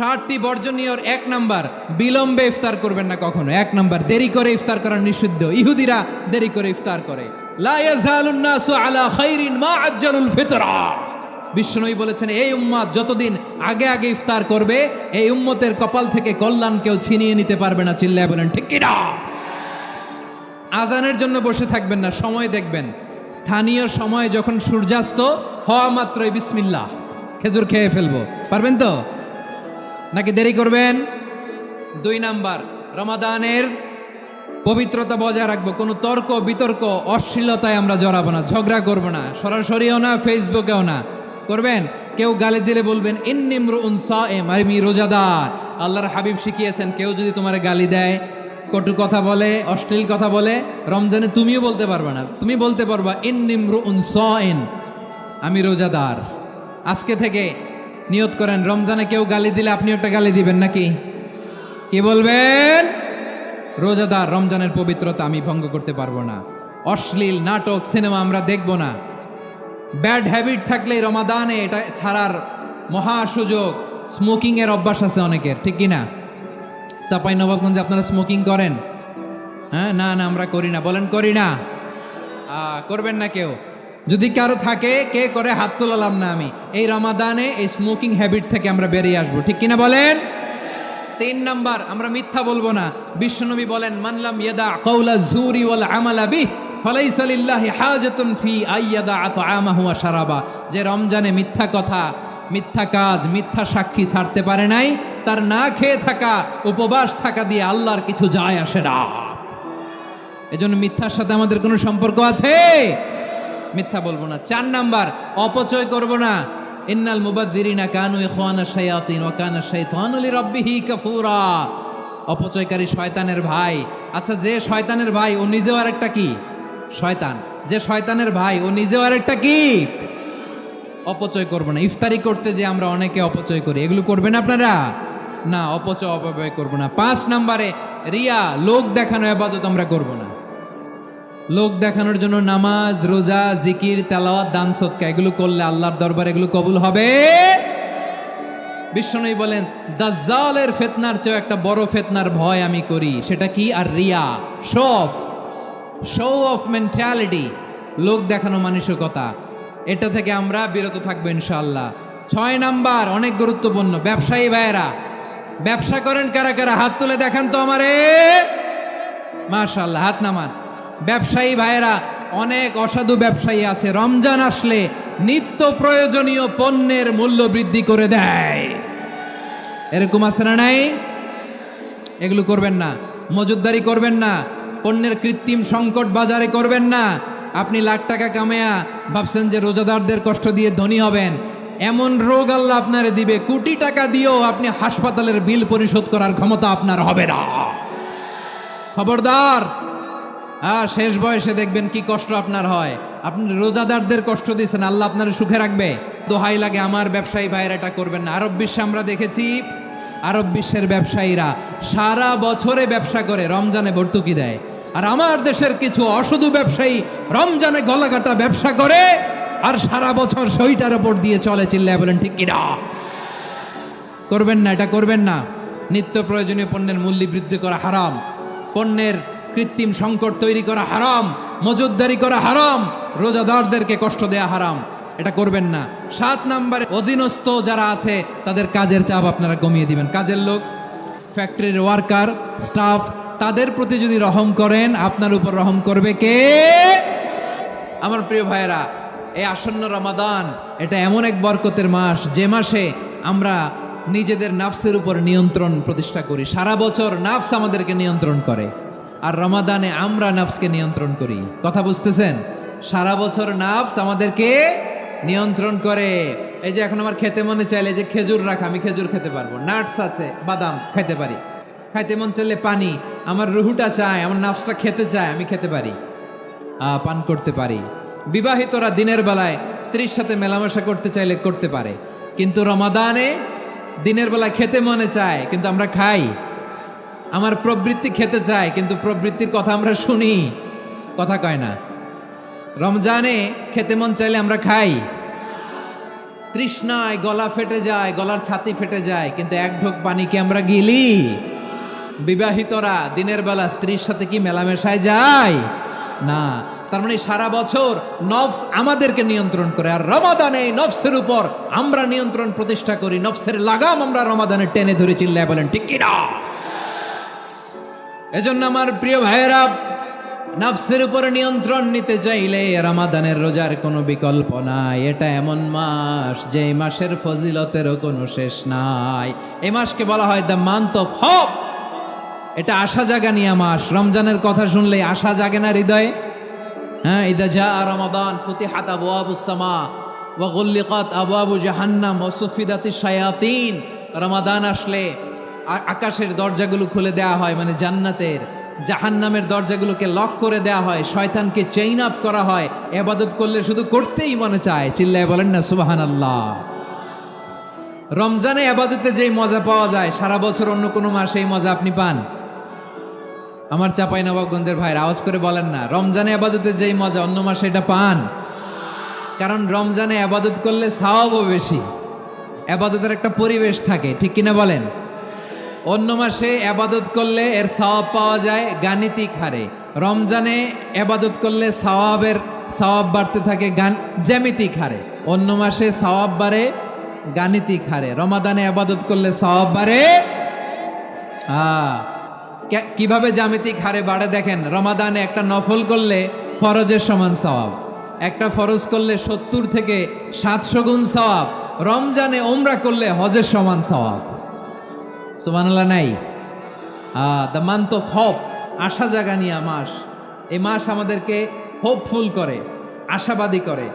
60টি বর্জনীয়র 1 number, বিলম্বে ইফতার করবেন না কখনো। 1 নাম্বার, দেরি করে ইফতার করা নিষিদ্ধ। ইহুদিরা দেরি করে ইফতার করে। লা ইয়াজালুন নাসু আলা খাইরিন মা আজ্জালুল ফিতরা। বিশ্বনবী বলেছেন, এই উম্মত যতদিন আগে আগে ইফতার করবে, এই উম্মতের কপাল থেকে কল্যাণ কেউ ছিনিয়ে নিতে পারবে না। চিল্লায় বলেন ঠিক কি না? আজানের জন্য বসে থাকবেন না, সময় দেখবেন। স্থানীয় সময় যখন সূর্যাস্ত হওয়া মাত্রই বিসমিল্লাহ, খেজুর খেয়ে ফেলবো। পারবেন তো নাকি দেরি করবেন? 2 নাম্বার, রমাদানের পবিত্রতা বজায় রাখবো। কোনো তর্ক বিতর্ক অশ্লীলতায় আমরা জড়াবো না, ঝগড়া করবো না, সরাসরিও না, ফেসবুকেও না। করবেন কেউ গালি দিলে বলবেন ইন্নী ইমরুউন সায়েম, আমি রোজাদার। আল্লাহর হাবিব শিখিয়েছেন, কেউ যদি তোমার গালি দেয়, কটু কথা বলে, অশ্লীল কথা বলে, রমজানে তুমিও বলতে পারবে না। তুমি বলতে পারবা ইন্নী ইমরুউন সায়েম, আমি রোজাদার। আজকে থেকে নিয়ত করেন, রমজানে কেউ গালি দিলে আপনি একটা গালি দিবেন নাকি? কি বলবেন? রোজাদার, রমজানের পবিত্রতা আমি ভঙ্গ করতে পারবো না। অশ্লীল নাটক সিনেমা আমরা দেখব না। ব্যাড হ্যাবিট থাকলে রমাদানে এটা ছাড়ার মহা সুযোগ। স্মোকিং এর অভ্যাস আছে অনেকের, ঠিক কি না? চাপাই নবাবগঞ্জে আপনারা স্মোকিং করেন? হ্যাঁ, না না আমরা করি না। বলেন করি না। করবেন না কেউ। যদি কারো থাকে, কে করে হাত তোলালাম না আমি। এই রমাদানে এই স্মোকিং হ্যাবিট থেকে আমরা বেরিয়ে আসবো, ঠিক কিনা বলেন? 3 নাম্বার, আমরা মিথ্যা বলবো না। বিশ্বনবী বলেন, মানলাম ইয়াদা কাওলা যুরি ওয়াল আমালা বিহ ফালাইসা লিল্লাহি হাজাতুন ফি আইয়াদা আতআমাহু ওয়া শারাবা। যে রমজানে মিথ্যা কথা, মিথ্যা কাজ, মিথ্যা সাক্ষী ছাড়তে পারে নাই, তার না খেয়ে থাকা, উপবাস থাকা দিয়ে আল্লাহর কিছু যায় আসে না। এজন্য মিথ্যার সাথে আমাদের কোনো সম্পর্ক আছে? মিথ্যা বলবো না। 4 নাম্বার, অপচয় করব না। ইন্নাল মুবাযযিরিনা কানু ইখওয়ানা শায়াতিন ওয়া কানা শাইতানু লিরাব্বিহি কাফুরা। অপচয়কারী শয়তানের ভাই। আচ্ছা, যে শয়তানের ভাই ও নিজেও আরেকটা কি? শয়তান। যে শয়তানের ভাই ও নিজেও আরেকটা কি? অপচয় করব না। ইফতারি করতে যে আমরা অনেকে অপচয় করি, এগুলো করবেন আপনারা? না, অপচয় অপব্যয় করব না। 5 নাম্বারে, রিয়া, লোক দেখানো ইবাদত আমরা করব না। লোক দেখানোর জন্য নামাজ, রোজা, জিকির, তেলাওয়াত, দান, সদকা এগুলো করলে আল্লাহর দরবারে এগুলো কবুল হবে। বিশ্বনবী বলেন, দাজ্জালের ফিতনার চেয়ে একটা বড় ফিতনার ভয় আমি করি। সেটা কি? আর রিয়া, শো অফ মেন্টালিটি, লোক দেখানো মানসিকতা। এটা থেকে আমরা বিরত থাকবো ইনশাআল্লাহ। 6 নাম্বার, অনেক গুরুত্বপূর্ণ। ব্যবসায়ী ভাইয়েরা, ব্যবসা করেন কারা কারা? হাত তুলে দেখান তো আমারে। মাশাআল্লাহ, হাত নামান। ব্যবসায়ী ভাইয়েরা, অনেক অসাধু ব্যবসায়ী আছে, রমজান আসলে নিত্য প্রয়োজনীয় পণ্যের মূল্য বৃদ্ধি করে দেয়। এরকম আছে না নাই? এগুলো করবেন না। মজুদদারি করবেন না। পণ্যের কৃত্রিম সংকট বাজারে করবেন না। আপনি লাখ টাকা কামায়া ভাবছেন যে রোজাদারদের কষ্ট দিয়ে ধনী হবেন। এমন রোগ আল্লাহ আপনারে দিবে, কোটি টাকা দিয়েও আপনি হাসপাতালের বিল পরিশোধ করার ক্ষমতা আপনার হবে না। খবরদার। শেষ বয়সে দেখবেন কি কষ্ট আপনার হয়। আপনি রোজাদারদের কষ্ট দিয়েছেন, আল্লাহ আপনার সুখে রাখবে? দোহাই লাগে আমার ব্যবসায়ী ভাইয়েরা, এটা করবেন না। আরব বিশ্বে আমরা দেখেছি, আরব বিশ্বের ব্যবসায়ীরা সারা বছরে ব্যবসা করে, রমজানে ভর্তুকি দেয়। আর আমার দেশের কিছু অসাধু ব্যবসায়ী রমজানে গলাকাটা ব্যবসা করে আর সারা বছর সইটার উপর দিয়ে চলে। চিল্লায় বলেন ঠিক কিনা? করবেন না, এটা করবেন না। নিত্য প্রয়োজনীয় পণ্যের মূল্য বৃদ্ধি করা হারাম। পণ্যের কৃত্রিম সংকট তৈরি করা হারাম। মজুদদারি করা হারাম। রোজাদারদেরকে কষ্ট দেয়া হারাম। এটা করবেন না। 7 নাম্বারে, অধীনস্থ যারা আছে তাদের কাজের চাপ আপনারা কমিয়ে দিবেন। কাজের লোক, ফ্যাক্টরির ওয়ার্কার, স্টাফ, তাদের প্রতি যদি রহম করেন, আপনার উপর রহম করবে কে? আমার প্রিয় ভাইয়েরা, এই আসন্ন রমাদান এটা এমন এক বরকতের মাস, যে মাসে আমরা নিজেদের নাফসের উপর নিয়ন্ত্রণ প্রতিষ্ঠা করি। সারা বছর নাফস আমাদেরকে নিয়ন্ত্রণ করে, আর রমাদানে আমরা নাফসকে নিয়ন্ত্রণ করি। কথা বুঝতেছেন? সারা বছর নাফস আমাদেরকে নিয়ন্ত্রণ করে। এই যে এখন আমার খেতে মনে চাইলে যে খেজুর রাখা, আমি খেজুর খেতে পারবো। নাটস আছে, বাদাম খেতে পারি। খাইতে মন চাইলে পানি, আমার রুহুটা চায়, আমার নাফসটা খেতে চায়, আমি খেতে পারি, পান করতে পারি। বিবাহিতরা দিনের বেলায় স্ত্রীর সাথে মেলামেশা করতে চাইলে করতে পারে, কিন্তু রমাদানে দিনের বেলায় খেতে মনে চায় কিন্তু আমরা খাই। আমার প্রবৃত্তি খেতে চায় কিন্তু প্রবৃত্তির কথা আমরা শুনি, কথা কয় না। রমজানে খেতে মন চাইলে আমরা খাই, তৃষ্ণায় গলা ফেটে যায়, গলার ছাতি ফেটে যায়, কিন্তু এক ঢোক পানি কি আমরা গিলি? বিবাহিতরা দিনের বেলা স্ত্রীর সাথে কি মেলামেশায় যায় না? তার মানে সারা বছর নফস আমাদেরকে নিয়ন্ত্রণ করে, আর রমাদানে নফসের উপর আমরা নিয়ন্ত্রণ প্রতিষ্ঠা করি। নফসের লাগাম আমরা রমাদানে টেনে ধরে, চিল্লায় বলেন ঠিক কি না? এজন্য আমার প্রিয় ভাইয়েরা, নফসের উপরে নিয়ন্ত্রণ নিতে চাইলে রমাদানের রোজার কোনো বিকল্প নাই। এটা এমন মাস যে মাসের ফজিলতেরও কোনো শেষ নাই। এই মাসকে বলা হয় দ্য মান্থ অফ হোপ। এটা আশা জাগানিয়া মাস। রমজানের কথা শুনলে আশা জাগে না হৃদয়ে? হ্যাঁ, ইদা জা রমাদান ফুতিহাত আবওয়াবুস সামা ওয়া গুল্লিকাত আবওয়াবু জাহান্নাম ওয়া সুফিদাতিশ শায়াতিন। রমাদান আসলে আকাশের দরজাগুলো খুলে দেয়া হয়, মানে জান্নাতের। জাহান্নামের দরজাগুলোকে লক করে দেয়া হয়, শয়তানকে চেইন আপ করা হয়। ইবাদত করলে শুধু করতেই মনে চায়, চিল্লায় বলেন না সুবহানাল্লাহ। রমজানে ইবাদতে যেই মজা পাওয়া যায়, সারা বছর অন্য কোনো মাসে এই মজা আপনি পান? আমার চাঁপাইনবাবগঞ্জের ভাইরা আওয়াজ করে বলেন না, রমজানে ইবাদতে যেই মজা অন্য মাসে এটা পান? কারণ রমজানে ইবাদত করলে সওয়াবও বেশি, ইবাদতের একটা পরিবেশ থাকে, ঠিক কিনা বলেন? অন্য মাসে ইবাদত করলে এর সওয়াব পাওয়া যায় গাণিতিক হারে, রমজানে ইবাদত করলে সওয়াব বাড়তে থাকে জ্যামিতিক হারে। অন্য মাসে সওয়াব বাড়ে গাণিতিক হারে, রমাদানে ইবাদত করলে সওয়াব বাড়ে কিভাবে জ্যামিতিক হারে বাড়ে দেখেন। রমাদানে একটা নফল করলে ফরজের সমান সওয়াব, একটা ফরজ করলে 70 থেকে 700 গুণ সওয়াব। রমজানে ওমরা করলে হজের সমান সওয়াব। সুবহানাল্লাহ নাই? দ্য মান্থ অফ হোপ, আশা জাগানিয়া মাস। এই মাস আমাদেরকে হোপফুল করে, আশাবাদী করে।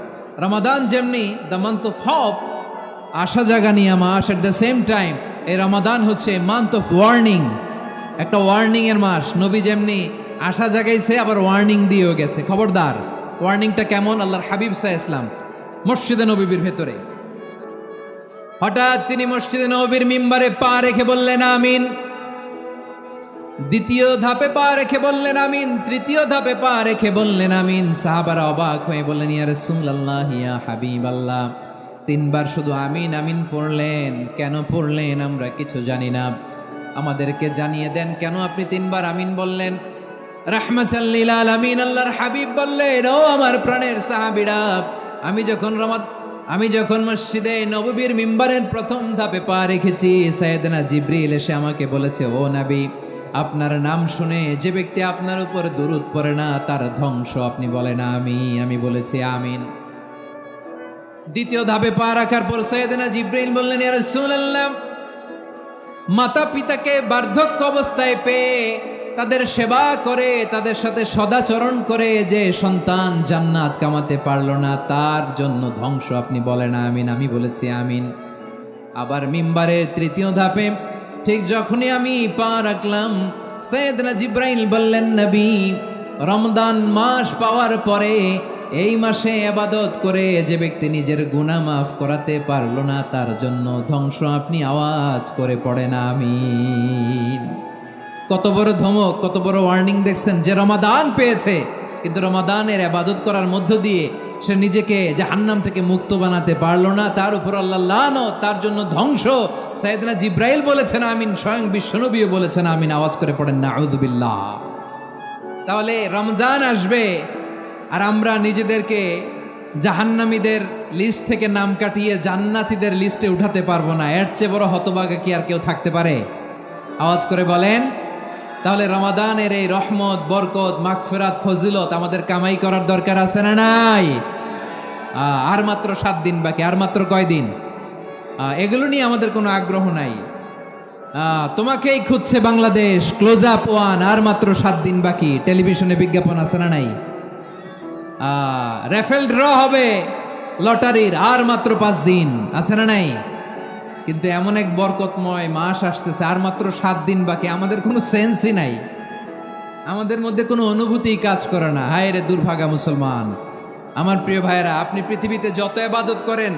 রমাদান যেমনি দ্য মান্থ অফ হোপ, আশা জাগানিয়া মাস, এট দ্য সেম টাইম এই রমাদান হচ্ছে মান্থ অফ ওয়ার্নিং, একটা ওয়ার্নিং এর মাস। নবী যেমনি আশা জাগাইছে, আবার ওয়ার্নিং দিয়েও গেছে, খবরদার। ওয়ার্নিংটা কেমন? আল্লাহর হাবিব সাল্লাল্লাহু আলাইহি ওয়াসাল্লাম মসজিদে নববীর ভেতরে হঠাৎ তিনি মসজিদে নববীর মিম্বারে পা রেখে বললেন আমিন। দ্বিতীয় ধাপে পা রেখে বললেন আমিন, তৃতীয় ধাপে পা রেখে বললেন আমিন। সাহাবারা অবাক হয়ে বললেন, ইয়া রাসূলুল্লাহ, ইয়া হাবিবাল্লাহ, 3 বার শুধু আমিন আমিন পড়লেন, কেন পড়লেন আমরা কিছু জানি না, আমাদেরকে জানিয়ে দেন কেন আপনি 3 বার আমিন বললেন। রাহমাতাল লিল আলামিন আল্লাহর হাবিব বললেন, ও আমার প্রাণের সাহাবীরা, আমি যখন মসজিদে নববীর মিম্বারের প্রথম ধাপে পা রেখেছি, সাইয়েদনা জিবরিল এসে আমাকে বলেছে, ও নবী, আপনার নাম শুনে যে ব্যক্তি আপনার উপর দুরূদ পড়ে না তার ধ্বংস। আপনি বলেন আমি বলেছি আমিন। দ্বিতীয় ধাপে পা রাখার পর সাইয়েদনা জিবরিল বললেন, ইয়া রাসূলুল্লাহ, মাতা পিতাকে বার্ধক্য অবস্থায় পেয়ে তাদের সেবা করে, তাদের সাথে সদাচরণ করে যে সন্তান জান্নাত কামাতে পারলো না, তার জন্য ধ্বংস। আপনি বলেন আমিন। আমি বলেছি আমিন। আবার মিম্বারের তৃতীয় ধাপে ঠিক যখনই আমি পা রাখলাম, সাইয়েদনা জিবরাইল বললেন, নবী, রমজান মাস পাওয়ার পরে এই মাসে ইবাদত করে যে ব্যক্তি নিজের গুনাহ মাফ করাতে পারলো না, তার জন্য ধ্বংস। আপনি আওয়াজ করে পড়েন আমিন। কত বড় ধমক, কত বড় ওয়ার্নিং দেখছেন। যে রমাদান পেয়েছে, কিন্তু রমাদানের ইবাদত করার মধ্য দিয়ে সে নিজেকে জাহান্নাম থেকে মুক্ত বানাতে পারলো না, তার উপর আল্লাহ লানত, তার জন্য ধ্বংস। সাইয়েদনা জিবরাইল বলেছেন আমিন, স্বয়ং বিশ্বনবীও বলেছেন আমিন। আওয়াজ করে পড়েন নাউযুবিল্লাহ। তাহলে রমজান আসবে আর আমরা নিজেদেরকে জাহান্নামীদের লিস্ট থেকে নাম কাটিয়ে জান্নাতীদের লিস্টে উঠাতে পারবো না। এর চেয়ে বড় হতভাগা কি আর কেউ থাকতে পারে? আওয়াজ করে বলেন। তাহলে রমাদানের এই রহমত, বরকত, মাগফিরাত, ফজিলত আমাদের কামাই করার দরকার আছে না নাই? আর মাত্র 7 দিন বাকি। আর মাত্র কয় দিন? এগুলো নিয়ে আমাদের কোনো আগ্রহ নাই। তোমাকেই খুঁজছে বাংলাদেশ, ক্লোজ আপ 1, আর মাত্র 7 দিন বাকি। টেলিভিশনে বিজ্ঞাপন আছে না নাই? রেফেল ড্র হবে লটারির, আর মাত্র 5 দিন, আছে না নাই? কিন্তু এমন এক বরকতময় মাস আসতেছে, আর মাত্র 7 দিন বাকি। আমাদের কোনো সেন্সই নাই, আমাদের মধ্যে কোনো অনুভূতি কাজ করে না। হায় রে দুর্ভাগা মুসলমান। আমার প্রিয় ভাইয়েরা, আপনি পৃথিবীতে যত ইবাদত করেন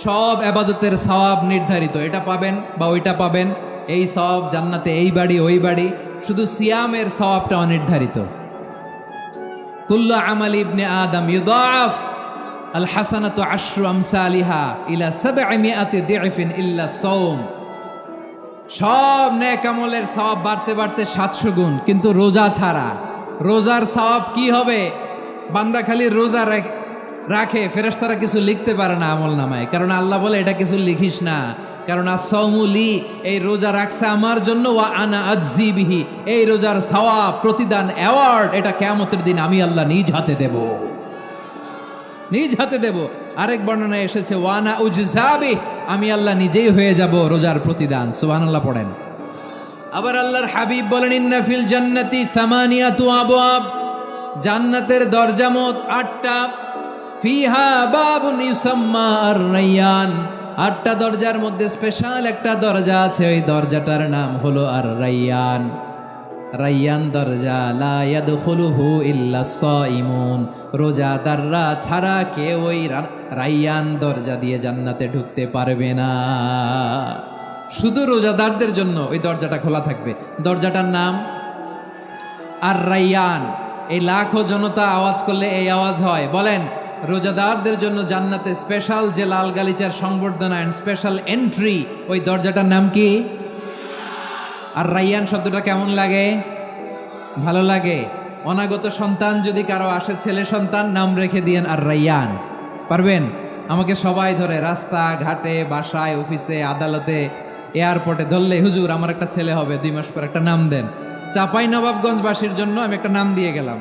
সব ইবাদতের সওয়াব নির্ধারিত। এটা পাবেন বা ওইটা পাবেন, এই সওয়াব জান্নাতে, এই বাড়ি ওই বাড়ি। শুধু সিয়ামের সওয়াবটা অনির্ধারিত। কুল্লু আমাল ইবনে আদম ইউদাফ আল হাসানাতু আশরু আমসালিহা ইলা সাবঈমিআতি দি'ফিন ইল্লা সাওম। সব নেক আমলের সওয়াব বাড়তে বাড়তে 700 গুণ, কিন্তু রোজা ছাড়া। রোজার সওয়াব কি হবে? বান্দা খালি রোজা রাখে, ফেরেশতারা কিছু লিখতে পারে না আমল নামায়, কারণ আল্লাহ বলে এটা কিছু লিখিস না, কারণ আস-সাওমুলি, এই রোজা রাখছে আমার জন্য, ওয়া আনা আজজি বিহি, এই রোজার সওয়াব, প্রতিদান, অ্যাওয়ার্ড, এটা কিয়ামতের দিন আমি আল্লাহ নিজ হাতে দেব, নিজ হাতে দেব। আরেক বর্ণনায় এসেছে ওয়ানা উজজাবি, আমি আল্লাহ নিজেই হয়ে যাব রোজার প্রতিদান। সুবহানাল্লাহ পড়েন। আবার আল্লাহর হাবিব বলেন ইন্না ফিল জান্নাতি সামানিয়াতু আবওয়াব, জান্নাতের দরজা মোট 8টা। ফিহা বাবুন ইউসাম্মা আর-রায়্যান, 8টা দরজার মধ্যে স্পেশাল একটা দরজা আছে, ওই দরজাটার নাম হলো আর-রায়্যান। রায়্যান দরজা, লা ইয়াদখুলুহু ইল্লা সাইমুন, রোজাদাররা ছাড়া কেউ ওই রায়্যান দরজা দিয়ে জান্নাতে ঢুকতে পারবে না। শুধু রোজাদারদের জন্য ওই দরজাটা খোলা থাকবে। দরজাটার নাম আর-রায়্যান। এই লাখো জনতা আওয়াজ করলে এই আওয়াজ হয়, বলেন রোজাদারদের জন্য জান্নাতে স্পেশাল যে লাল গালিচার সংবর্ধনা এন্ড স্পেশাল এন্ট্রি, ওই দরজাটার নাম কি? আর রায়্যান শব্দটা কেমন লাগে? ভালো লাগে। অনাগত সন্তান যদি কারো আসে, ছেলে সন্তান, নাম রেখে দিয়েন আর রায়্যান। পারবেন? আমাকে সবাই ধরে রাস্তা ঘাটে, বাসায়, অফিসে, আদালতে, এয়ারপোর্টে ধরলে, হুজুর আমার একটা ছেলে হবে 2 মাস পর, একটা নাম দেন। চাঁপাইনবাবগঞ্জবাসীর জন্য আমি একটা নাম দিয়ে গেলাম।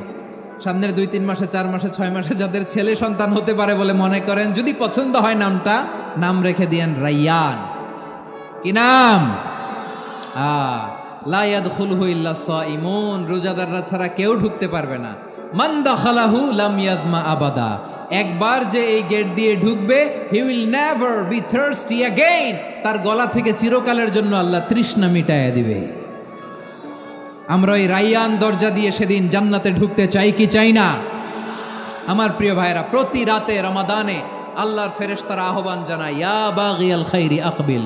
সামনের 2-3 মাসে, 4 মাসে, 6 মাসে যাদের ছেলে সন্তান হতে পারে বলে মনে করেন, যদি পছন্দ হয় নামটা, নাম রেখে দিয়েন রায়্যান। কি নাম? লা ইয়াদখুলুহু ইল্লা সাইমুন, রোজাদাররা ছাড়া কেউ ঢুকতে পারবে না। মান দাখালাহু লাম ইয়াযমা আবাদা, একবার যে এই গেট দিয়ে ঢুকবে, he will never be thirsty again, তার গলা থেকে চিরকালের জন্য আল্লাহ তৃষ্ণা মিটাইয়া দিবে। আমরা ওই রায়্যান দরজা দিয়ে সেদিন জান্নাতে ঢুকতে চাই কি চাই না? আমার প্রিয় ভাইরা, প্রতি রাতে রমাদানে আল্লাহর ফেরেশতারা আহ্বান জানায়, ইয়া বাগিয়াল খাইরি আকবিল,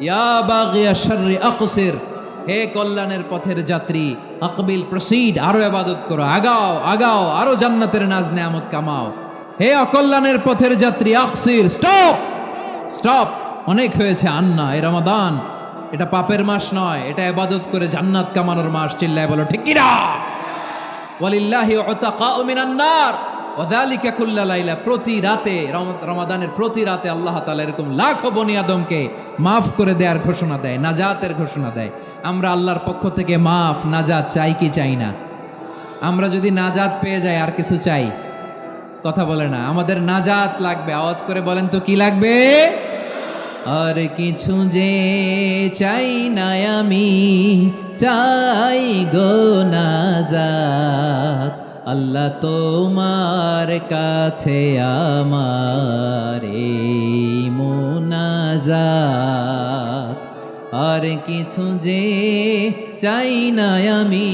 ইয়া বাগিয়াশ শাররি আকসির, হে কল্যাণের পথের যাত্রী, আকবিল, প্রসিড, আরো ইবাদত করো, আগাও আগাও, আরো জান্নাতের নাজ নেয়ামত কামাও। হে অকল্যাণের পথের যাত্রী, আকসির, স্টপ স্টপ, অনেক হয়েছে। আন্না, এ রমাদান এটা পাপের মাস নয়, এটা ইবাদত করে জান্নাত কামানোর মাস। চিল্লায় বলো ঠিক কি না? ওয়ালিল্লাহি উতাকাউ মিনান নার ওয়া যালিকা কুল্লা লাইলা, প্রতি রাতে, রমাদানের প্রতি রাতে আল্লাহ তাআলা এরকম লাখো বনি আদমকে মাফ করে দেওয়ার ঘোষণা দেয়, নাজাতের ঘোষণা দেয়। আমরা আল্লাহর পক্ষ থেকে মাফ, নাজাত চাই কি চাই না? আমরা যদি নাজাত পেয়ে যাই আর কিছু চাই? কথা বলে না। আমাদের নাজাত লাগবে। আওয়াজ করে বলেন তো কি লাগবে? আর কিছু যে চাই না আমি, চাই গো নাজাত, আল্লাহ তোমার কাছে আমার এই মুনাজাত। আর কিছু যে চাই না আমি,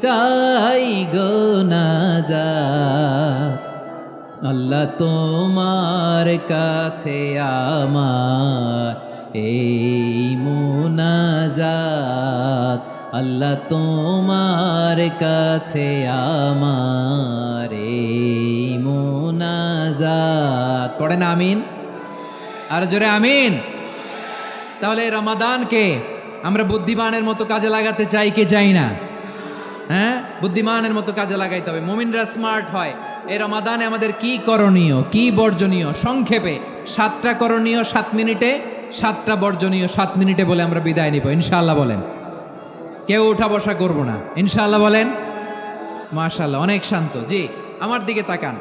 চাই গো নাজাত, আল্লাহ তোমার কাছে আমার এই মুনাজাত, আল্লাহ তোমার কাছে আমার এই মুনাজাত। পড়েন আমিন, আর জোরে আমিন। তাহলে রমাদানকে আমরা বুদ্ধিমানের মতো কাজে লাগাতে চাই কি চাই না? হ্যাঁ, বুদ্ধিমানের মতো কাজে লাগাইতে হবে। মুমিনরা স্মার্ট হয়। এই রমাদানে আমাদের কি করণীয়, কি বর্জনীয়, সংক্ষেপে 7টা করণীয় 7 মিনিটে, 7টা বর্জনীয় 7 মিনিটে বলে আমরা বিদায় নিব ইনশাআল্লাহ। বলেন, কেউ উঠা বসা করবো না ইনশাআল্লাহ। বলেন মাশাআল্লাহ, অনেক শান্ত। জি, আমার দিকে তাকান।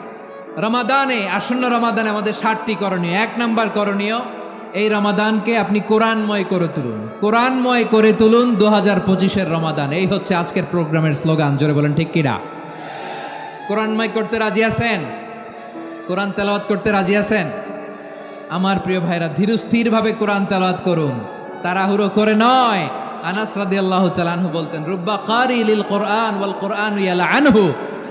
রমাদানে, আসন্ন রমাদানে আমাদের 7টি করণীয়। 1 নাম্বার করণীয়, এই রমাদানকে আপনি কোরআনময় করে তুলুন। কোরআনময় করে তুলুন 2025-এর রমাদান। এই হচ্ছে আজকের প্রোগ্রামের স্লোগান। জোরে বলেন ঠিক কিনা? কোরআনময় করতে রাজি আছেন? কোরআন তেলাওয়াত করতে রাজি আছেন? আমার প্রিয় ভাইরা, ধীরস্থিরভাবে কোরআন তেলাওয়াত করুন, তাড়াহুড়ো করে নয়। আনাস রাদিয়াল্লাহু তাআলা আনহু বলতেন, রুব্বা কারি লিল কোরআন ওয়াল কোরআনু ইয়ালআনহু,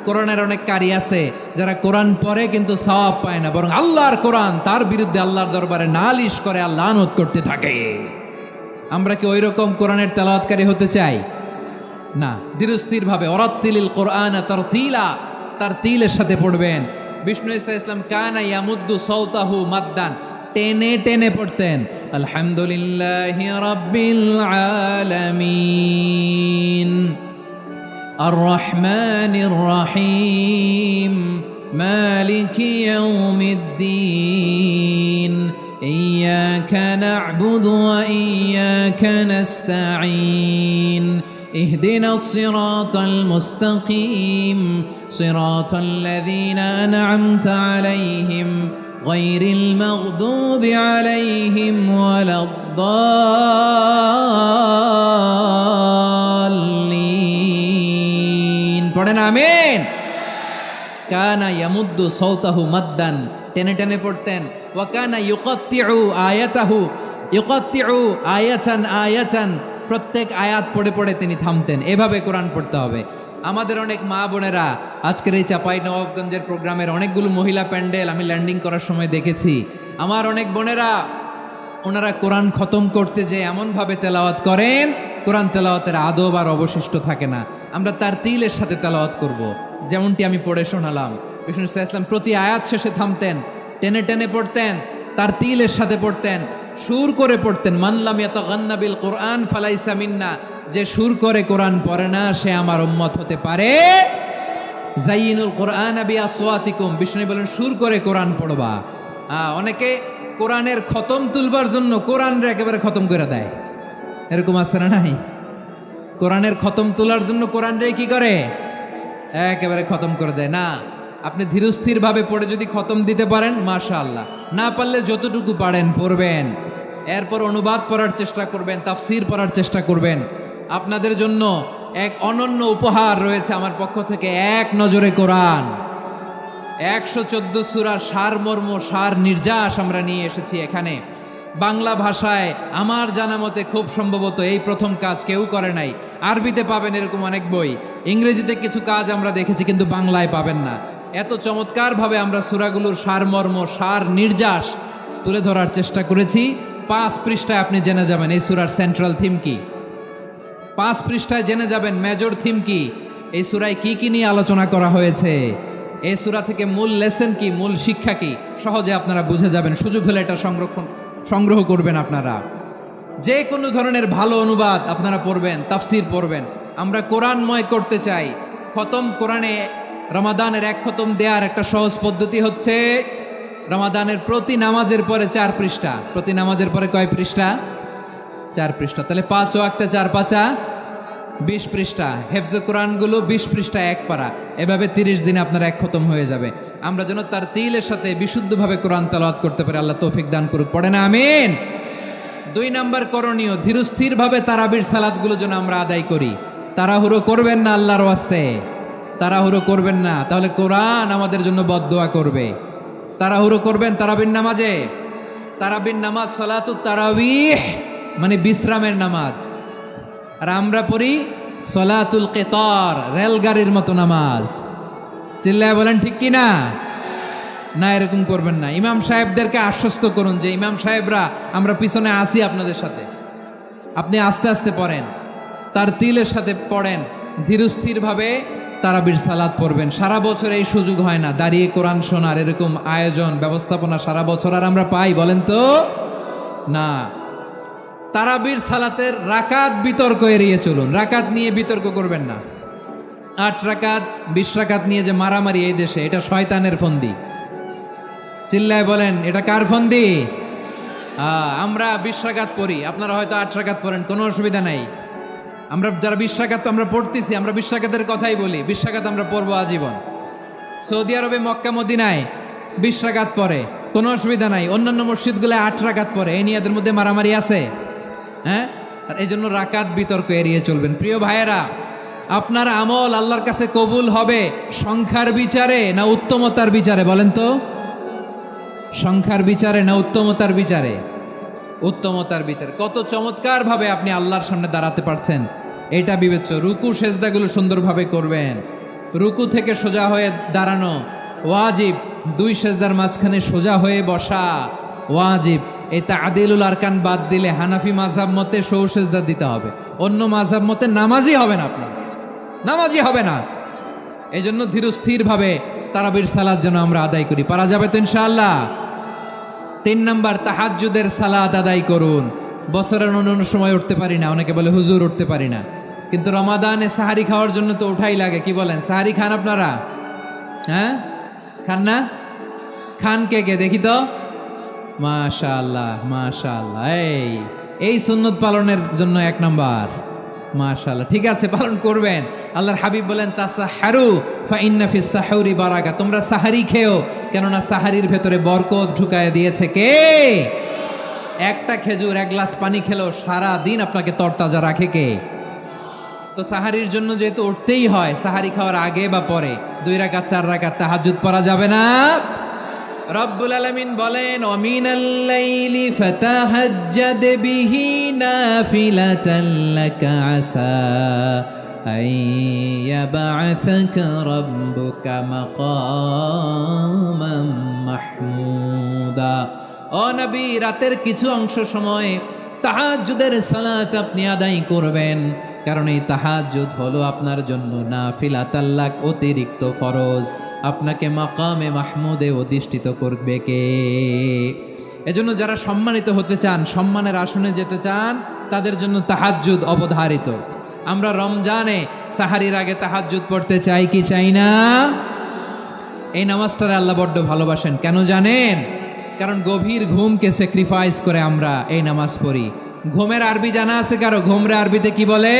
কোরআনের অনেক কারি আছে যারা কোরআন পড়ে কিন্তু সওয়াব পায় না, বরং আল্লাহর কোরআন তার বিরুদ্ধে আল্লাহর দরবারে নালিশ করে আর লানত করতে থাকে। আমরা কি ওই রকম কোরআনের তেলাওয়াতকারী হতে চাই? না। ধীরস্থিরভাবে, ওয়ারাত্তিলিল কোরআন তারতিলা, তারতিলের সাথে পড়বেন। বিষ্ণু ইসা ইসলাম কানা ইয়ামুদ্দু সাওতাহু মাদ্দান, টেনে টেনে পড়তেন আলহামদুলিল্লাহি রাব্বিল আলামিন আর রহমানির রহিম মালিকি ইয়াউমিদ্দিন ইয়্যাকা না'বুদু ওয়া ইয়্যাকা নাস্তাঈন اهدنا الصراط المستقيم صراط الذين أنعمت عليهم غير المغضوب عليهم ولا الضالين পড়েন আমিন। কানা ইয়ামুদ্দু সাওতাহু মাদ্দান, টেনে টেনে পড়তেন। ওয়া কানা ইউকাত্তিউ আয়াতাহু, ইউকাত্তিউ আয়াতান আয়াতান, প্রত্যেক আয়াত পড়ে পড়ে তিনি থামতেন। এভাবে কোরআন পড়তে হবে। আমাদের অনেক মা বোনেরা আজকের এই চাঁপাইনবাবগঞ্জের প্রোগ্রামের অনেকগুলো মহিলা প্যান্ডেল আমি ল্যান্ডিং করার সময় দেখেছি। আমার অনেক বোনেরা ওনারা কোরআন খতম করতে যে এমনভাবে তেলাওয়াত করেন, কোরআন তেলাওয়াতের আদব আর অবশিষ্ট থাকে না। আমরা তার তিলের সাথে তেলাওয়াত করব, যেমনটি আমি পড়ে শোনালাম। বিষ্ণু ইসলাম প্রতি আয়াত শেষে থামতেন, টেনে টেনে পড়তেন, তার তিলের সাথে পড়তেন, সুর করে পড়তেন। মানলাম ইয়াতাগান্না বিল কোরআন ফালাইসা মিন্না, যে সুর করে কোরআন পড়ে না সে আমার উম্মত হতে পারে। জাইনুল কোরআন বিআসওয়াতিকুম, বিষ্ণু বলেন সুর করে কোরআন পড়বা। অনেকে কোরআনের খতম তুলবার জন্য কোরআনরে একেবারে খতম করে দেয়, এরকম আছে না নাই? কোরআনের খতম তোলার জন্য কোরআনরে কি করে? একেবারে খতম করে দেয় না। আপনি ধীরস্থির ভাবে পড়ে যদি খতম দিতে পারেন মাশাআল্লাহ, না পারলে যতটুকু পারেন পড়বেন। এরপর অনুবাদ পড়ার চেষ্টা করবেন, তাফসির পড়ার চেষ্টা করবেন। আপনাদের জন্য এক অনন্য উপহার রয়েছে আমার পক্ষ থেকে, এক নজরে কোরআন। 114 সূরার সারমর্ম, সার নির্যাস আমরা নিয়ে এসেছি এখানে বাংলা ভাষায়। আমার জানা মতে খুব সম্ভবত এই প্রথম কাজ কেউ করে নাই। আরবিতে পাবেন এরকম অনেক বই, ইংরেজিতে কিছু কাজ আমরা দেখেছি, কিন্তু বাংলায় পাবেন না। এত চমৎকারভাবে আমরা সূরাগুলোর সারমর্ম, সার নির্যাস তুলে ধরার চেষ্টা করেছি। 5 পৃষ্ঠায় আপনি জেনে যাবেন এই সূরার সেন্ট্রাল থিম কি। 5 পৃষ্ঠায় জেনে যাবেন মেজর থিম কি, এই সূরায় কি কি নিয়ে আলোচনা করা হয়েছে, এই সূরা থেকে মূল লেসন কি, মূল শিক্ষা কি, সহজে আপনারা বুঝে যাবেন। সুযোগ হলে এটা সংগ্রহ করবেন। আপনারা যে কোনো ধরনের ভালো অনুবাদ আপনারা পড়বেন, তাফসির পড়বেন। আমরা কোরআনময় করতে চাই। খতম কোরআনে রমাদানের 1 খতম দেওয়ার একটা সহজ পদ্ধতি হচ্ছে রমাদানের প্রতি নামাজের পরে 4 পৃষ্ঠা। প্রতি নামাজের পরে কয় পৃষ্ঠা? 4 পৃষ্ঠা। তাহলে 5 ওয়াক্তে 4 পাঁচা 20 পৃষ্ঠা। হেফজে কোরআনগুলো 20 পৃষ্ঠা 1 পারা। এভাবে 30 দিনে আপনার 1 খতম হয়ে যাবে। আমরা যেন তার তিলের সাথে বিশুদ্ধভাবে কোরআন তেলাওয়াত করতে পারি। আল্লাহ তৌফিক দান করুক। পড়ে না আমিন। 2 নাম্বার করণীয়, ধীরস্থিরভাবে তারাবির সালাতগুলো যেন আমরা আদায় করি। তাড়াহুড়ো করবেন না আল্লাহর ওয়াস্তে, তাড়াহুড়ো করবেন না, তাহলে কোরআন আমাদের জন্য বদদোয়া করবে। তাড়াহুড়ো করবেন তারাবির নামাজে। তারাবির নামাজ সালাতুত তারাবিহ মানে বিশ্রামের নামাজ। আর আমরা পড়ি সলাতুল কিতার, রেলগাড়ির মতো নামাজ। চিল্লায় বলেন ঠিক কি না? না, এরকম করবেন না। ইমাম সাহেবদেরকে আশ্বস্ত করুন যে ইমাম সাহেবরা আমরা পিছনে আসি আপনাদের সাথে, আপনি আস্তে আস্তে পড়েন, তার তিলের সাথে পড়েন, ধীরস্থিরভাবে তারাবির সালাত পড়বেন। সারা বছর এই সুযোগ হয় না দাঁড়িয়ে কোরআন শোনার, এরকম আয়োজন ব্যবস্থাপনা সারা বছর আর আমরা পাই বলেন তো না। তারাবির সালাতের রাকাত বিতর্ক এড়িয়ে চলুন। রাকাত নিয়ে বিতর্ক করবেন না। 8 রাকাত 20 রাকাত নিয়ে যে মারামারি এই দেশে, এটা শয়তানের ফন্দি। চিল্লায় বলেন এটা কার ফন্দি? আমরা 20 রাকাত পড়ি, আপনারা হয়তো 8 রাকাত পড়েন, কোনো অসুবিধা নাই। আমরা যারা 20 রাকাত আমরা পড়তেছি, আমরা 20 রাকাতের কথাই বলি। 20 রাকাত আমরা পড়বো আজীবন। সৌদি আরবে মক্কা মদিনায় 20 রাকাত পড়ে, কোনো অসুবিধা নাই। অন্যান্য মসজিদগুলো 8 রাকাত পড়ে। এই নিয়ে এদের মধ্যে মারামারি আছে? হ্যাঁ। আর এই জন্য রাকাত বিতর্ক এড়িয়ে চলবেন। প্রিয় ভাইয়েরা, আপনার আমল আল্লাহর কাছে কবুল হবে সংখ্যার বিচারে না উত্তমতার বিচারে? বলেন তো, সংখ্যার বিচারে না উত্তমতার বিচারে? উত্তমতার বিচারে। কত চমৎকার ভাবে আপনি আল্লাহর সামনে দাঁড়াতে পারছেন এটা বিবেচ্য। রুকু সেজদাগুলো সুন্দরভাবে করবেন। রুকু থেকে সোজা হয়ে দাঁড়ানো ওয়াজিব। 2 সেজদার মাঝখানে সোজা হয়ে বসা ওয়াজিব। এই তা'দিলুল আরকান বাদ দিলে হানাফি মাযহাব মতে সৌ সেজদা দিতে হবে। অন্য মাযহাব মতে নামাজই হবে না, আপনার নামাজই হবে না। এই জন্য ধীরস্থিরভাবে তারাবির সালাত যেন আমরা আদায় করি। পারা যাবে তো ইনশাআল্লাহ? 3 নাম্বার, তাহাজ্জুদের সালাত আদায় করুন। বছরের অন্য সময় উঠতে পারি না, অনেকে বলে হুজুর উঠতে পারি না, কিন্তু রমাদানে সাহারি খাওয়ার জন্য তো ওঠাই লাগে। কি বলেন, সাহারি খান আপনারা? হ্যাঁ, খান না? খান কে কে দেখি তো? মাশাআল্লাহ মাশাআল্লাহ, এই সুন্নত পালনের জন্য 1 নাম্বার। মাশাআল্লাহ, ঠিক আছে, পালন করবেন। আল্লাহর হাবিব বলেন তাসাহহারু ফা ইন্না ফিস সাহুরি বারাকা, তোমরা সাহারি খেও, কেননা সাহারির ভেতরে বরকত ঢুকায় দিয়েছে কে? একটা খেজুর, 1 গ্লাস পানি খেলেও সারা দিন আপনাকে তরতাজা রাখে কে? তো সাহারির জন্য যেহেতু উঠতেই হয়, সাহারি খাওয়ার আগে বা পরে 2 রাকাত 4 রাকাত তাহাজ্জুদ পড়া যাবে না? রব্বুল আলামিন বলেন ওয়ামিনাল লাইলি ফাতাহাজ্জাদ বিহি নাফিলাতান লাকা আসা আইয়াবআসাকা রাব্বুকা মাকামান মাহমুদা। ও নবী, রাতের কিছু অংশ সময় তাহাজ্জুদের সালাত আপনি আদায় করবেন, কারণ এই তাহাজ্জুদ হলো আপনার জন্য নাফিলাতাল লাক, অতিরিক্ত ফরজ। আপনাকে মাকামে মাহমুদে অধিষ্ঠিত করবে কে? এজন্য যারা সম্মানিত হতে চান, সম্মানের আসনে যেতে চান, তাদের জন্য তাহাজ্জুদ অবধারিত। আমরা রমজানে সাহারির আগে তাহাজ্জুদ পড়তে চাই কি চাই না? এই নামাজটারে আল্লাহ বড্ড ভালোবাসেন। কেন জানেন? কারণ গভীর ঘুমকে স্যাক্রিফাইস করে আমরা এই নামাজ পড়ি। ঘুমের আরবি জানা আছে কারো? ঘুমরে আরবিতে কি বলে?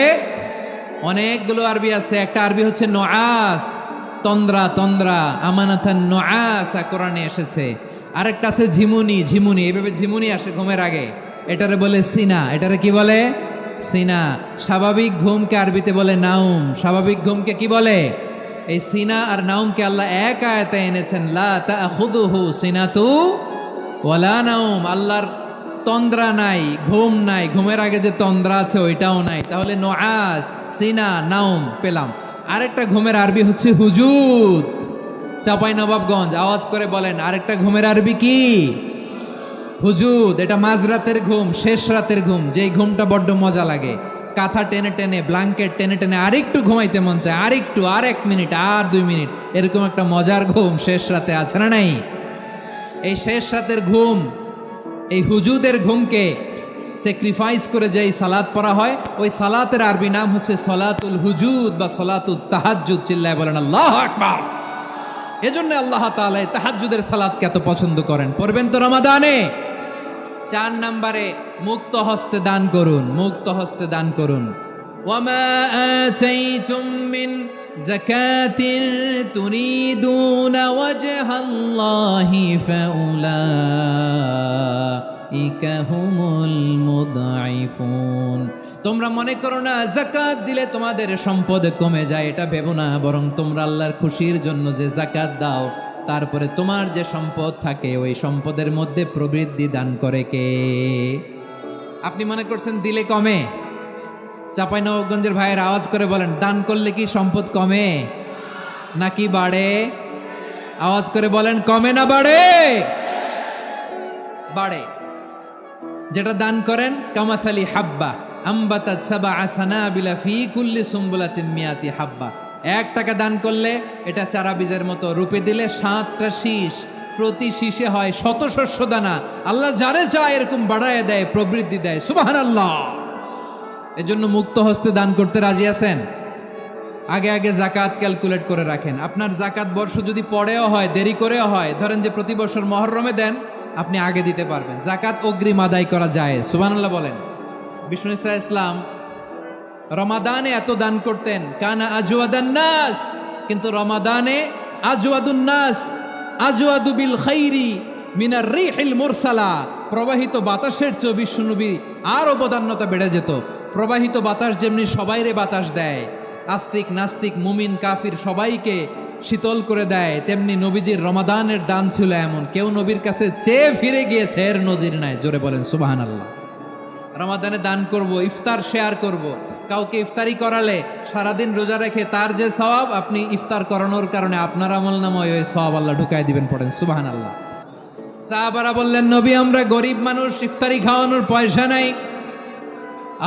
অনেকগুলো আরবি আছে। একটা আরবি হচ্ছে নুআস, তন্দ্রা তন্দ্রা, আমানাতান নুআসা কোরআনে এসেছে। আরেকটা আছে ঝিমুনি, ঝিমুনি, এইভাবে ঝিমুনি আসে ঘুমের আগে, এটারে বলে সিনা। এটারে কি বলে? সিনা। স্বাভাবিক ঘুমকে আরবিতে বলে নাউম। স্বাভাবিক ঘুমকে কি বলে? এই সিনা আর নাউমকে আল্লাহ এক আয়াতে এনেছেন, লা তাখুযুহু সিনাতু ওয়ালা নাউম। আল্লাহর তন্দ্রা নাই, ঘুম নাই, ঘুমের আগে যে তন্দ্রা আছে ওইটাও নাই। তাহলে নুআস, সিনা, নাউম পেলাম। আরেকটা ঘুমের আরবি হচ্ছে হুজুদ। চাঁপাইনবাবগঞ্জ আওয়াজ করে বলেন, আরেকটা ঘুমের আরবি কি? হুজুদ। এটা মাঝরাতের ঘুম, শেষ রাতের ঘুম, যেই ঘুমটা বড্ড মজা লাগে। কাঁথা টেনে টেনে, ব্ল্যাঙ্কেট টেনে টেনে আরেকটু ঘুমাইতে মন চায়, আরেকটু, আর 1 মিনিট, আর 2 মিনিট, এরকম একটা মজার ঘুম শেষ রাতে আছে না নাই? এই শেষ রাতের ঘুম, এই হুজুদের ঘুমকে স্যাক্রিফাইস করে যেই সালাত পড়া হয়, ওই সালাতের আরবি নাম হচ্ছে সলাতুল হুজুদ বা সলাতুত তাহাজ্জুদ। চিল্লায় বলেন আল্লাহু আকবার। এজন্য আল্লাহ তাআলা এই তাহাজ্জুদের সালাতকে এত পছন্দ করেন। পড়বেন তো রমাদানে? 4 নম্বরে, মুক্ত হস্তে দান করুন। মুক্ত হস্তে দান করুন। ওয়ামা আতাইতুম মিন যাকাতিন তুরিদুনা ওয়াজহাল্লাহি ফাউলাইকা হুমুল মুদঈফুন। তোমরা মনে করো না যাকাত দিলে তোমাদের সম্পদ কমে যায়, এটা ভেবো না। বরং তোমরা আল্লাহর খুশির জন্য যে যাকাত দাও, তারপরে তোমার যে সম্পদ থাকে ওই সম্পদের মধ্যে প্রবৃদ্ধি দান করে কে? আপনি মনে করছেন দিলে কমে? চাঁপাইনবাবগঞ্জের ভাইয়ের আওয়াজ করে বলেন, দান করলে কি সম্পদ কমে নাকি বাড়ে? আওয়াজ করে বলেন, কমে না বাড়ে? বাড়ে। যেটা দান করেন, কামাসালি হাব্বা আম্বাতাত সাবআ সানাবিলা ফি কুল্লি সুম্বুলাতিন মিয়াতি হাব্বা। 1 টাকা দান করলে এটা চারা বীজের মতো, রূপে দিলে 7টা শীষ, প্রতি শীষে হয় 100 শস্য দানা। আল্লাহ যারে চায় এরকম বাড়ায় দেয়, প্রবৃদ্ধি দেয়। সুবহানাল্লাহ। এজন্য মুক্ত হস্তে দান করতে রাজি আছেন? আগে আগে যাকাত ক্যালকুলেট করে রাখেন। আপনার যাকাত বর্ষ যদি পরেও হয়, দেরি করেও হয়, ধরেন যে প্রতি বছর মুহররমে দেন, আপনি আগে দিতে পারবেন। যাকাত অগ্রিম আদায় করা যায়। সুবহানাল্লাহ বলেন। বিষ্ণু ইসা ইসলাম রমাদানে এত দান করতেন, কানা আজওয়াদান নাস, কিন্তু রমাদানে আজওয়াদুন নাস আজওয়াদু বিল খাইরি মিনার রিহিল মুরসালা। প্রবাহিত বাতাসের চেয়ে বিশ্বনবী আর অবদান্যতা বেড়ে যেত। প্রবাহিত বাতাস যেমনি সবাইরে বাতাস দেয়, আস্তিক নাস্তিক মুমিন কাফির সবাইকে শীতল করে দেয়, তেমনি নবীজির রমাদানের দান ছিল এমন, কেউ নবীর কাছে চেয়ে ফিরে গিয়েছে এর নজির নাই। জোরে বলেন সুবহানাল্লাহ। রমাদানে দান করব, ইফতার শেয়ার করব। কাউকে ইফতারি করালে সারাদিন রোজা রেখে তার যে সওয়াব, আপনি ইফতার করানোর কারণে আপনার আমলনামায় ওই সওয়াব আল্লাহ ঢুকাই দিবেন। পড়েন সুবহানাল্লাহ। সাহাবারা বললেন, নবী আমরা গরিব মানুষ, ইফতারি খাওয়ানোর পয়সা নাই।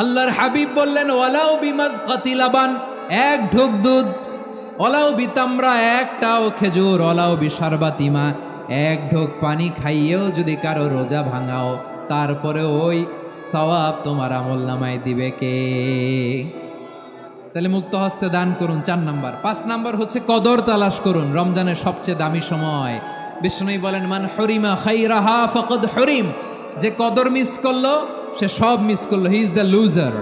আল্লাহর হাবিব বললেন, ওয়ালাউ বিমাজকাতি লাবান, 1 ঢোক দুধ, অলাও বিতামরা, একটাও খেজুর, অলাও বিশারবাতিমা, এক ঢোক পানি খাইয়েও যদি কারো রোজা ভাঙাও, তারপরে ওই সওয়াব তোমার আমল নামায় দিবে কে? তাহলে মুক্ত হস্তে দান করুন, 4 নাম্বার। 5 নাম্বার হচ্ছে কদর তালাশ করুন, রমজানের সবচেয়ে দামি সময়। বিষ্ণু বলেন, মান হরিমা খাইরাহা ফাকাদ হরিম, যে কদর মিস করলো সে সব মিস করলো, হি ইজ দ্য লুজার।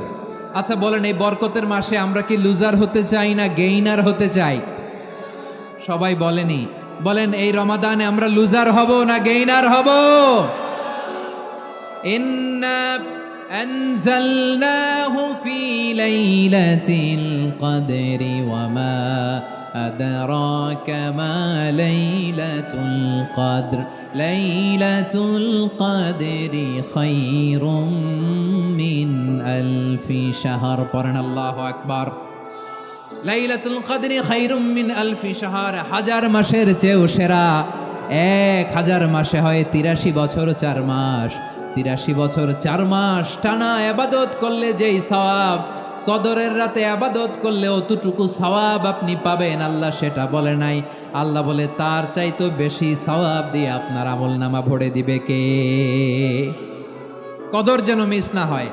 আচ্ছা বলেন, এই বরকতের মাসে আমরা কি লুজার হতে চাই না গেইনার হতে চাই? সবাই বলেনি, বলেন এই রমাদানে আমরা লুজার হব না গেইনার হব? ইন্না আনজালনাহু ফি লাইলাতিল কদরি ওয়া মা আদরাকা মা লাইলাতুল কদর, লাইলাতুল কদরি খায়রুম মিন আলফি শাহর। পড়েন আল্লাহু আকবার। লাইলাতুল কদরি খায়রুম মিন আলফি শাহর, 1000 মাসের চেয়েও সেরা। 1000 মাসে হয় 83 বছর 4 মাস। 83 বছর 4 মাস টানা ইবাদত করলে যেই সওয়াব, কদরের রাতে ইবাদত করলে অতটুকু সওয়াব আপনি পাবেন, আল্লাহ সেটা বলে নাই। আল্লাহ বলে তার চাইতে বেশি সওয়াব দিয়ে আপনার আমলনামা ভরে দিবে কে? কদর যেন মিস না হয়।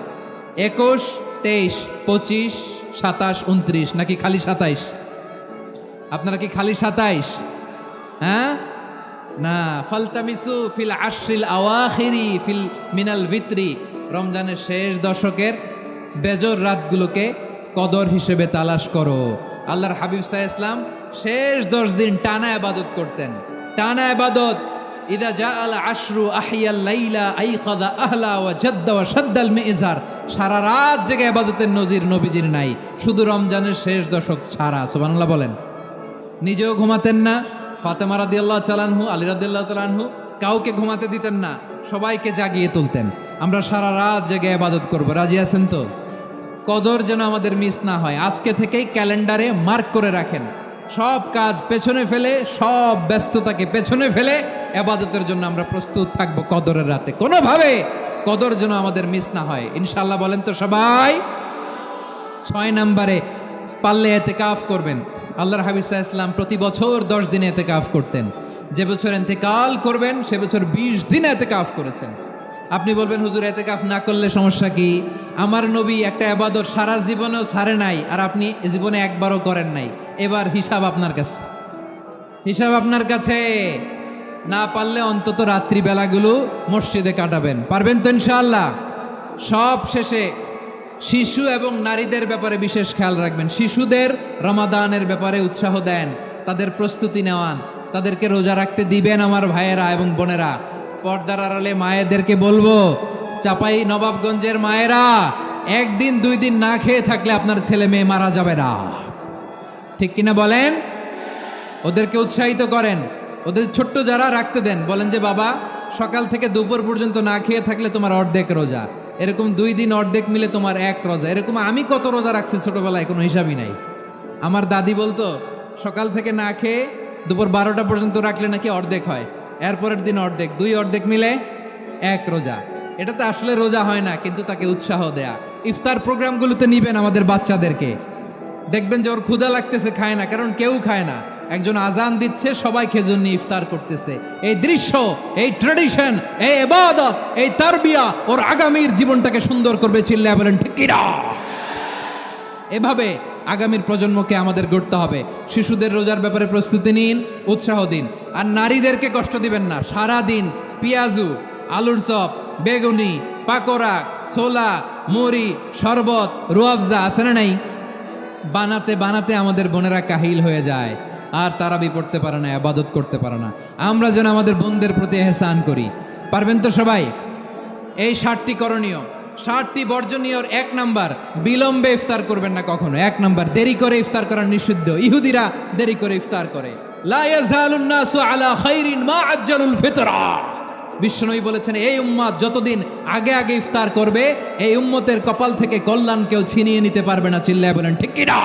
21, 23, 25, 27, 29, নাকি খালি 27? আপনারা কি খালি 27? হ্যাঁ না, ফালতামিসু ফিল আশরিল আওয়াখিরি ফিল মিনাল ভিতরি, রমজানের শেষ দশকের বেজর রাতগুলোকে কদর হিসেবে তালাশ করো। আল্লাহর হাবিব সাল্লাল্লাহু আলাইহি ওয়াসাল্লাম শেষ 10 দিন টানা ইবাদত করতেন, টানা ইবাদত। ইদা জাআল আশরু আহিয়াল লাইলা আইকাদা আহলা ওয়া জাদ্দা ওয়া শাদ্দাল মিজার, সারা রাত জেগে ইবাদতের নজির নবীজির নাই, শুধু রমজানের শেষ দশক ছাড়া। সুবহানাল্লাহ বলেন। নিজেও ঘুমাতেন না, ফাতেমা রাদিয়াল্লাহু তাআলা আনহু, আলী রাদিয়াল্লাহু তাআলা আনহু কাউকে ঘুমাতে দিতেন না, সবাইকে জাগিয়ে তুলতেন। আমরা সারা রাত জেগে ইবাদত করব, রাজি আছেন তো? কদর যেন আমাদের মিস না হয়। আজকে থেকেই ক্যালেন্ডারে মার্ক করে রাখেন, সব কাজ পেছনে ফেলে, সব ব্যস্ততাকে পেছনে ফেলে ইবাদতের জন্য আমরা প্রস্তুত থাকবো কদরের রাতে। কোনোভাবে কদর যেন আমাদের মিস না হয়, ইনশাআল্লাহ। বলেন তো সবাই। 6 নম্বরে পারলে ইতিকাফ করবেন। আল্লাহর হাবিব সাল্লাল্লাহু আলাইহি ওয়াসাল্লাম প্রতি বছর 10 দিনে ইতিকাফ করতেন। যে বছর ইন্তেকাল করবেন সে বছর 20 দিনে ইতিকাফ করেছেন। আপনি বলবেন, হুজুর ইতিকাফ না করলে সমস্যা কি? আমার নবী একটা ইবাদত সারা জীবনেও ছাড়ে নাই, আর আপনি জীবনে একবারও করেন নাই। এবার হিসাব আপনার কাছে, হিসাব আপনার কাছে। না পারলে অন্তত রাত্রিবেলাগুলো মসজিদে কাটাবেন, পারবেন তো ইনশাআল্লাহ? সব শেষে শিশু এবং নারীদের ব্যাপারে বিশেষ খেয়াল রাখবেন। শিশুদের রমাদানের ব্যাপারে উৎসাহ দেন, তাদের প্রস্তুতি নেওয়ান, তাদেরকে রোজা রাখতে দিবেন। আমার ভাইয়েরা এবং বোনেরা, পর্দার আড়ালে মায়েদেরকে বলবো, চাপাই নবাবগঞ্জের মায়েরা, 1 দিন 2 দিন না খেয়ে থাকলে আপনার ছেলে মেয়ে মারা যাবে না, ঠিক কিনা বলেন? ওদেরকে উৎসাহিত করেন, ওদের ছোট্ট যারা রাখতে দেন, বলেন যে বাবা সকাল থেকে দুপুর পর্যন্ত না খেয়ে থাকলে তোমার অর্ধেক রোজা, এরকম 2 দিন অর্ধেক মিলে তোমার 1 রোজা। এরকম আমি কত রোজা রাখছি ছোটবেলায়, কোনো হিসাবই নাই। আমার দাদি বলতো সকাল থেকে না খেয়ে দুপুর 12টা পর্যন্ত রাখলে নাকি অর্ধেক হয়, এরপরের দিন অর্ধেক, 2 অর্ধেক মিলে 1 রোজা। এটাতে আসলে রোজা হয় না, কিন্তু তাকে উৎসাহ দেয়া। ইফতার প্রোগ্রামগুলোতে নিবেন আমাদের বাচ্চাদেরকে, দেখবেন যে ওর ক্ষুধা লাগতেছে, খায় না, কারণ কেউ খায় না। একজন আজান দিচ্ছে, সবাই খেজুর নিয়ে ইফতার করতেছে। এই দৃশ্য, এই ট্র্যাডিশন, এই ইবাদত, এই তারবিয়া ওর আগামীর জীবনটাকে সুন্দর করবে। চিল্লায় বলেন ঠিক কিনা? এভাবে আগামীর প্রজন্মকে আমাদের গড়তে হবে। শিশুদের রোজার ব্যাপারে প্রস্তুতি নিন, উৎসাহ দিন। আর নারীদেরকে কষ্ট দিবেন না। সারা দিন পেঁয়াজু, আলুর চপ, বেগুনি, পাকোড়া, ছোলা, মুড়ি, শরবত, রুয়াবজা আছে না নাই? বানাতে বানাতে আমাদের বোনেরা কাহিল হয়ে যায়, আর তারাবি পড়তে পারে না, ইবাদত করতে পারে না। আমরা যেন আমাদের বোনদের প্রতি ইহসান করি, পারবেন তো সবাই? এই 7টি করণীয়, 7টি বর্জনীয়। 1 নাম্বার, বিলম্বে ইফতার করবেন না কখনো। 1 নাম্বার, দেরি করে ইফতার করা নিষিদ্ধ। ইহুদিরা দেরি করে ইফতার করে। লা ইয়াজালুন নাসু আলা খাইরিন মা আজ্জালুল ফিতরা। বিশ্বনবী বলেছেন, এই উম্মত যতদিন আগে আগে ইফতার করবে, এই উম্মতের কপাল থেকে কল্যাণ কেউ ছিনিয়ে নিতে পারবে না। চিল্লায় বলেন ঠিক কিনা?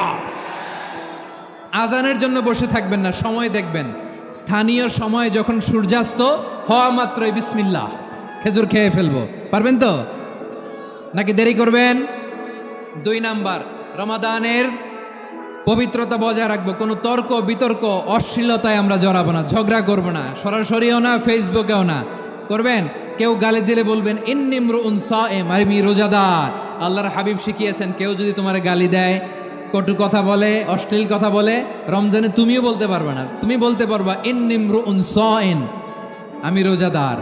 আজানের জন্য বসে থাকবেন না, সময় দেখবেন। স্থানীয় সময় যখন সূর্যাস্ত হওয়া মাত্রই বিসমিল্লাহ, খেজুর খেয়ে ফেলবো, পারবেন তো নাকি দেরি করবেন? 2 নাম্বার, রমাদানের পবিত্রতা বজায় রাখবো, কোনো তর্ক বিতর্ক অশ্লীলতায় আমরা জড়াবো না, ঝগড়া করবো না, সরাসরিও না, ফেসবুকেও না। করবেন কেউ গালি দিলে বলবেন ইন্নিমরুউন সায়েম, আমি রোজাদার। আল্লাহর হাবিব শিখিয়েছেন কেউ যদি তোমার গালি দেয়, কটু কথা বলে, অশ্লীল কথা বলে, রমজানে তুমিও বলতে পারবে না, তুমি বলতে পারবা ইন্নিমরুউন সায়েম, আমি রোজাদার।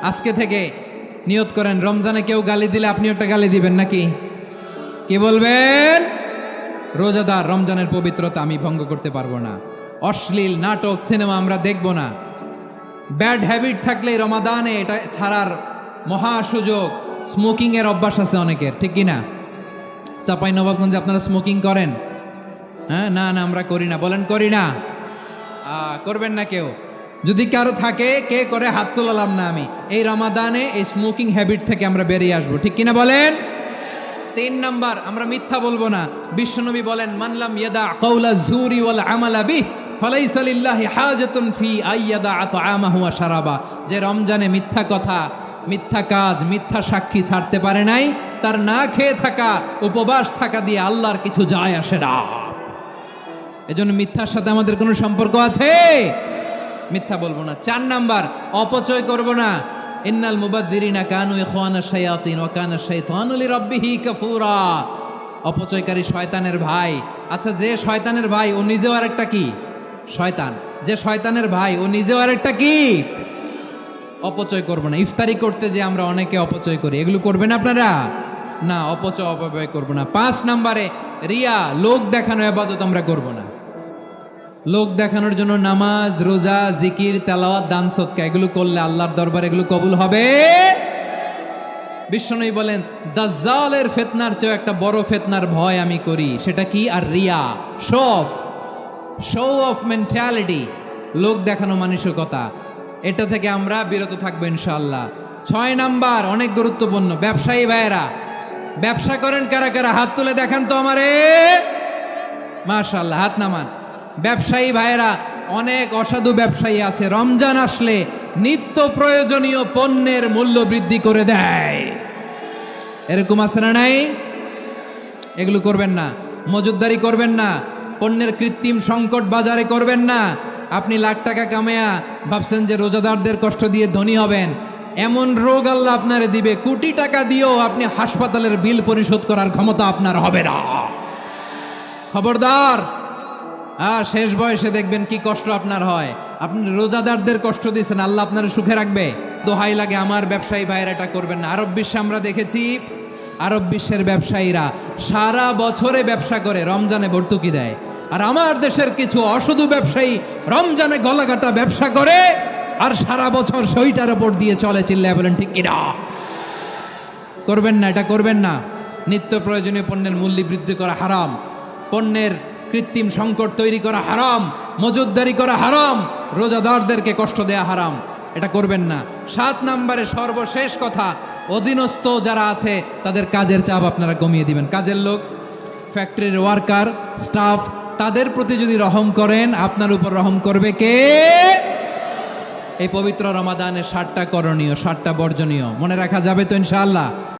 আজকে থেকে নিয়ত করেন রমজানে কেউ গালি দিলে আপনি একটা গালি দিবেন নাকি? কি বলবেন? রোজাদার, রমজানের পবিত্রতা আমি ভঙ্গ করতে পারবো না। অশ্লীল নাটক সিনেমা আমরা দেখব না। ব্যাড হ্যাবিট থাকলে রমাদানে এটা ছাড়ার মহা সুযোগ। স্মোকিং এর অভ্যাস আছে অনেকের, ঠিক কি না? চাপাই নবাবগঞ্জে আপনারা স্মোকিং করেন? হ্যাঁ, না না আমরা করি না, বলেন করি না। করবেন না কেউ? যদি কারো থাকে, কে করে হাত তোলালাম না আমি। এই রমাদানে এই স্মোকিং হ্যাবিট থেকে আমরা বেরিয়ে আসবো, ঠিক কিনা বলেন? 3 নাম্বার, আমরা মিথ্যা বলবো না। বিশ্বনবী বলেন মানলাম ইয়াদা কাউলা জুরি ওয়াল আমালা বিহ ফালাইসা লিল্লাহি হাজাতুন ফি আইয়াদা আতআমাহু ওয়া শারাবা। যে রমজানে মিথ্যা কথা, মিথ্যা কাজ, মিথ্যা সাক্ষী ছাড়তে পারে নাই, তার না খেয়ে থাকা, উপবাস থাকা দিয়ে আল্লাহর কিছু যায় আসে না। এজন্য মিথ্যার সাথে আমাদের কোনো সম্পর্ক আছে? মিথ্যা বলবো না। 4 নাম্বার, অপচয় করব না। ইন্নাল মুবাযযিরিনা কানু ইখওয়ানা শায়াতিন ওয়া কানা শাইতানু লিরাব্বিহি কাফুরা। অপচয়কারী শয়তানের ভাই। আচ্ছা, যে শয়তানের ভাই ও নিজেও আরেকটা কি? শয়তান। যে শয়তানের ভাই ও নিজেও আরেকটা কি? অপচয় করব না। ইফতারি করতে যে আমরা অনেকে অপচয় করি, এগুলো করবেন আপনারা? না, অপচয় অপব্যয় করব না। 5 নাম্বারে রিয়া, লোক দেখানো ইবাদত আমরা করব না। লোক দেখানোর জন্য নামাজ, রোজা, জিকির, তেলাওয়াত, দান, সদকা এগুলো করলে আল্লাহর দরবারে এগুলো কবুল হবে। বিশ্বনবী বলেন দাজ্জালের ফিতনার চেয়ে একটা বড় ফিতনার ভয় আমি করি, সেটা কি? আর রিয়া, শো অফ মেন্টালিটি, লোক দেখানো মানসিকতা, এটা থেকে আমরা বিরত থাকবো ইনশাআল্লাহ। 6 নাম্বার, অনেক গুরুত্বপূর্ণ। ব্যবসায়ী ভাইয়েরা, ব্যবসা করেন কারা কারা? হাত তুলে দেখান তো আমারে। মাশাআল্লাহ, হাত নামান। ব্যবসায়ী ভাইয়েরা, অনেক অসাধু ব্যবসায়ী আছে, রমজান আসলে নিত্য প্রয়োজনীয় পণ্যের মূল্য বৃদ্ধি করে দেয়। এরকম আছে না নাই? এগুলো করবেন না। মজুদদারি করবেন না। পণ্যের কৃত্রিম সংকট বাজারে করবেন না। আপনি লাখ টাকা কামায়া ভাবছেন যে রোজাদারদের কষ্ট দিয়ে ধনী হবেন, এমন রোগ আল্লাহ আপনারে দিবে, কোটি টাকা দিয়েও আপনি হাসপাতালের বিল পরিশোধ করার ক্ষমতা আপনার হবে না। খবরদার। শেষ বয়সে দেখবেন কি কষ্ট আপনার হয়। আপনি রোজাদারদের কষ্ট দিয়েছেন, আল্লাহ আপনার সুখে রাখবে? দোহাই লাগে আমার ব্যবসায়ী ভাইয়েরা এটা করবেন না। আরব বিশ্বে আমরা দেখেছি, আরব বিশ্বের ব্যবসায়ীরা সারা বছরে ব্যবসা করে, রমজানে ভর্তুকি দেয়। আর আমার দেশের কিছু অসাধু ব্যবসায়ী রমজানে গলাকাটা ব্যবসা করে আর সারা বছর সইটার উপর দিয়ে চলে। চিল্লায় বলেন ঠিক কিনা? করবেন না, এটা করবেন না। নিত্য প্রয়োজনীয় পণ্যের মূল্য বৃদ্ধি করা হারাম, পণ্যের কৃত্রিম সংকট তৈরি করা হারাম, মজুদদারি করা হারাম, রোজাদারদেরকে কষ্ট দেয়া হারাম, এটা করবেন না। 7 নাম্বারে সর্বশেষ কথা, অধীনস্থ যারা আছে তাদের কাজের চাপ আপনারা কমিয়ে দিবেন। কাজের লোক, ফ্যাক্টরির ওয়ার্কার, স্টাফ, তাদের প্রতি যদি রহম করেন, আপনার উপর রহম করবে কে? এই পবিত্র রমাদানে 7টা করণীয়, 7টা বর্জনীয় মনে রাখা যাবে তো ইনশাআল্লাহ?